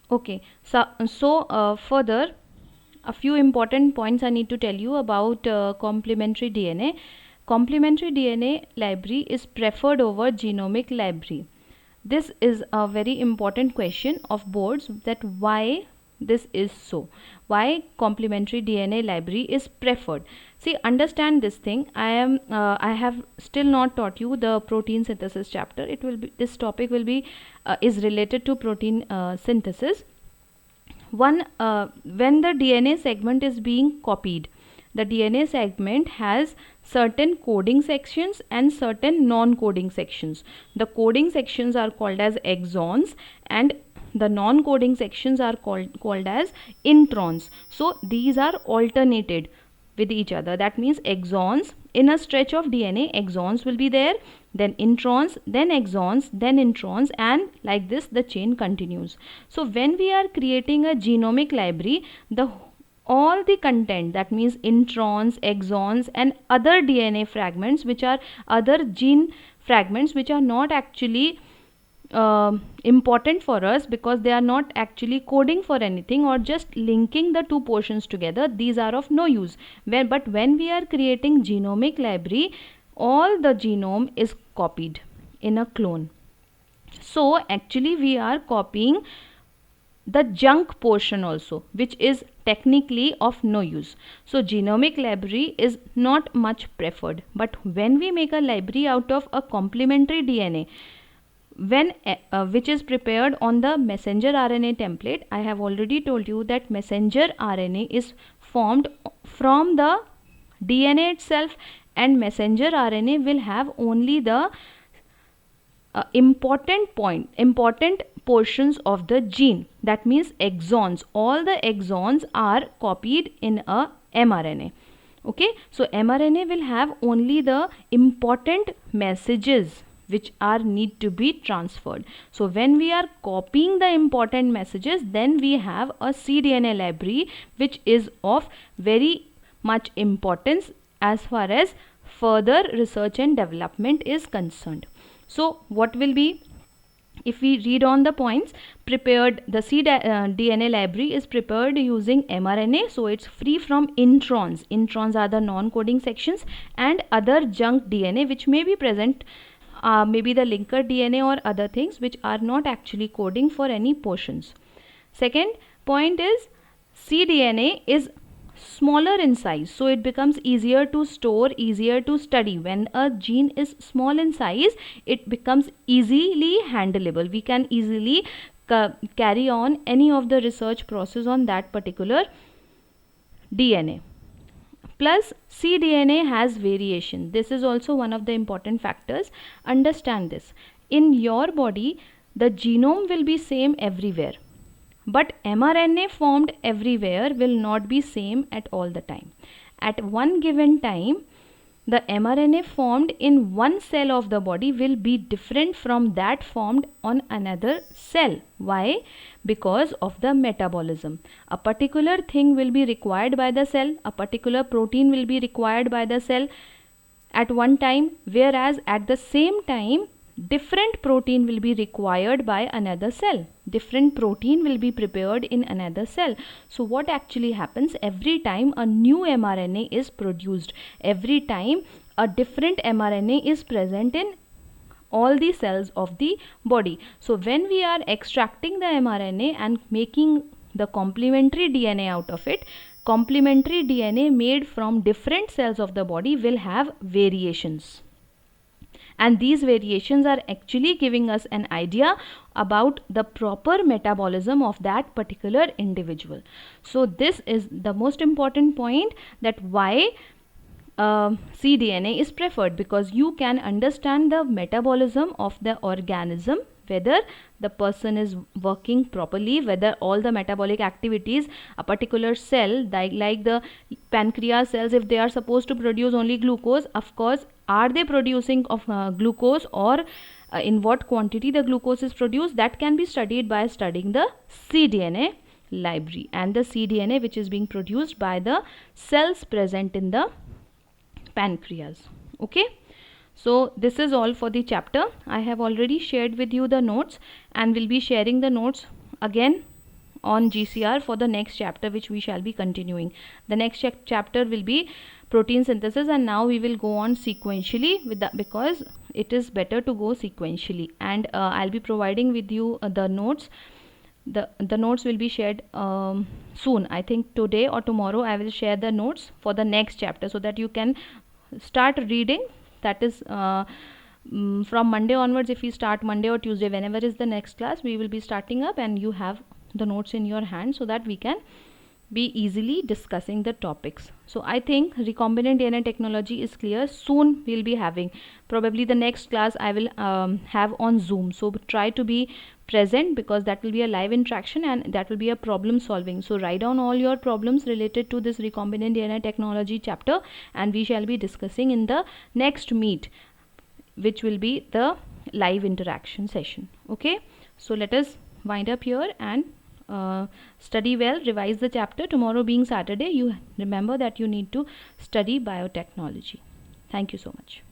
Okay, so further, a few important points I need to tell you about complementary DNA. Complementary DNA library is preferred over genomic library. This is a very important question of boards, that why this is so. Why complementary DNA library is preferred. See, understand this thing. I have still not taught you the protein synthesis chapter. It will be, this topic will be is related to protein synthesis. When the DNA segment is being copied, the DNA segment has certain coding sections and certain non-coding sections. The coding sections are called as exons, and the non-coding sections are called as introns. So these are alternated with each other. That means exons, in a stretch of DNA, exons will be there, then introns, then exons, then introns, and like this the chain continues. So when we are creating a genomic library, the all the content, that means introns, exons, and other DNA fragments, which are other gene fragments, which are not actually important for us because they are not actually coding for anything or just linking the two portions together, these are of no use. But when we are creating genomic library, all the genome is copied in a clone. So actually we are copying the junk portion also, which is technically of no use. So genomic library is not much preferred. But when we make a library out of a complementary DNA, which is prepared on the messenger RNA template, I have already told you that messenger RNA is formed from the DNA itself, and messenger RNA will have only the important portions of the gene, that means exons. All the exons are copied in a mRNA. Okay, so mRNA will have only the important messages which are need to be transferred. So when we are copying the important messages, then we have a cDNA library, which is of very much importance as far as further research and development is concerned. So what will be, if we read on the points, prepared, the cDNA library is prepared using mRNA, so it's free from introns. Introns are the non-coding sections and other junk DNA which may be present, maybe the linker DNA or other things which are not actually coding for any portions. Second point is cDNA is smaller in size, so it becomes easier to store, easier to study. When a gene is small in size, it becomes easily handleable. We can easily carry on any of the research process on that particular DNA. Plus cDNA has variation. This is also one of the important factors. Understand this. In your body, the genome will be same everywhere, but mRNA formed everywhere will not be same at all the time. At one given time, the mRNA formed in one cell of the body will be different from that formed on another cell. Why? Because of the metabolism. A particular thing will be required by the cell, a particular protein will be required by the cell at one time, whereas at the same time different protein will be required by another cell. Different protein will be prepared in another cell. So what actually happens, every time a new mRNA is produced, every time a different mRNA is present in all the cells of the body. So when we are extracting the mRNA and making the complementary DNA out of it, complementary DNA made from different cells of the body will have variations, and these variations are actually giving us an idea about the proper metabolism of that particular individual. So this is the most important point, that why cDNA is preferred, because you can understand the metabolism of the organism, whether the person is working properly, whether all the metabolic activities, a particular cell like the pancreas cells, if they are supposed to produce only glucose, of course are they producing of glucose, or in what quantity the glucose is produced, that can be studied by studying the cDNA library and the cDNA which is being produced by the cells present in the pancreas. Okay, so this is all for the chapter. I have already shared with you the notes and will be sharing the notes again on GCR for the next chapter, which we shall be continuing. The next chapter will be protein synthesis, and now we will go on sequentially with that, because it is better to go sequentially. And I'll be providing with you the notes. The notes will be shared soon. I think today or tomorrow I will share the notes for the next chapter, so that you can start reading. That is from Monday onwards. If we start Monday or Tuesday, whenever is the next class, we will be starting up, and you have the notes in your hand, so that we can be easily discussing the topics. So I think recombinant DNA technology is clear. Soon we'll be having, probably the next class I will have on Zoom. So try to be present, because that will be a live interaction and that will be a problem solving. So write down all your problems related to this recombinant DNA technology chapter, and we shall be discussing in the next meet, which will be the live interaction session. Okay, so let us wind up here and study well, revise the chapter. Tomorrow being Saturday, you remember that you need to study biotechnology. Thank you so much.